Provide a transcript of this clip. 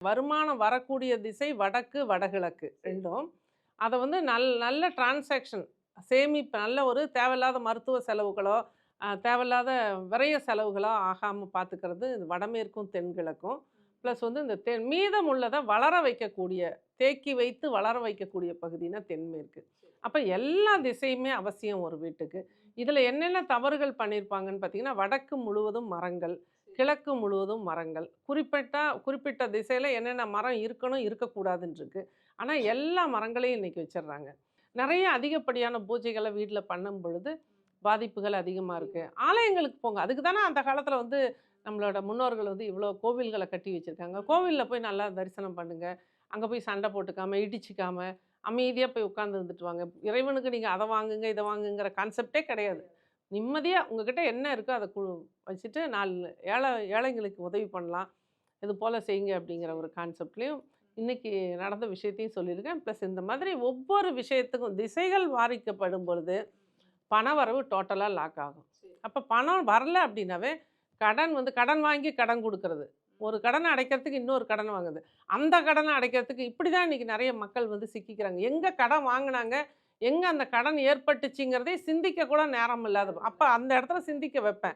வருமானம் வரக்கூடிய திசை வடக்கு, வடகிழக்கு 2ம். அத வந்து நல்ல டிரான்சாக்ஷன் சேமிப்பு நல்ல ஒரு தேவையில்லாத மருத்துவ செலவுகளோ, தேவையில்லாத விரய செலவுகளோ ஆகாம பார்த்துக்கிறது இது வடமேற்கும், தென்கிழக்கும். ப்ளஸ் வந்து இந்த மீதம் உள்ளத வளர வைக்கக்கூடிய, தேக்கி வைத்து வளர வைக்கக்கூடிய பகுதினா தென்மேற்கு. அப்ப எல்லா திசையுமே அவசியம் ஒரு வீட்டுக்கு. இதில என்னென்ன தவறுகள் பண்ணியிருப்பாங்கன்னு பார்த்தீங்கன்னா, வடக்கு முழுவதும் மரங்கள், கிழக்கு முழுவதும் மரங்கள். குறிப்பிட்ட திசையில என்னென்ன மரம் இருக்கணும், இருக்கக்கூடாதுன்னு இருக்கு. ஆனா, எல்லா மரங்களையும் இன்னைக்கு வச்சுடுறாங்க. நெறைய அதிகப்படியான பூஜைகள வீட்ல பண்ணும் பொழுது, பாதிப்புகள் அதிகமா இருக்கு. ஆலயங்களுக்கு போங்க. அதுக்கு தானே அந்த காலத்தில வந்து நம்மளோட முன்னோர்கள் வந்து இவ்வளோ கோவில்கள கட்டி வச்சிருக்காங்க. கோவில்ல போய் நல்லா தரிசனம் பண்ணுங்க. அங்க போய் சண்டை போட்டுக்காம, இடிச்சுக்காம, அமைதியா போய் உட்கார்ந்து இருந்துட்டு வாங்க. இறைவனுக்கு நீங்க அத வாங்குங்க, இத வாங்குங்கிற கான்செப்ட்டே கிடையாது. நிம்மதியா உங்ககிட்ட என்ன இருக்கோ அத வச்சுட்டு 4 ஏழைங்களுக்கு உதவி பண்ணலாம். இது போல செய்யுங்க அப்படிங்கிற ஒரு கான்செப்ட்லயும் இன்னைக்கு நடந்த விஷயத்தையும் சொல்லியிருக்கேன். ப்ளஸ் இந்த மாதிரி ஒவ்வொரு விஷயத்துக்கும் திசைகள் பாதிக்கப்படும் பொழுது, பணவரவு டோட்டலா லாக் ஆகும். அப்ப பணம் வரல அப்படின்னாவே, கடன் வாங்கி கடன் குடுக்குறது. ஒரு கடன அடைக்கிறதுக்கு இன்னொரு கடன் வாங்குது. அந்த கடன அடைக்கிறதுக்கு இப்படி தான் இன்னைக்கு நெறைய மக்கள் வந்து சிக்கிக்கிறாங்க. எங்க கடன் வாங்குனாங்க, எங்க அந்த கடன் ஏற்பட்டுச்சுங்கிறதே சிந்திக்க கூட நேரம் இல்லாத அப்ப அந்த இடத்துல சிந்திக்க வைப்பேன்.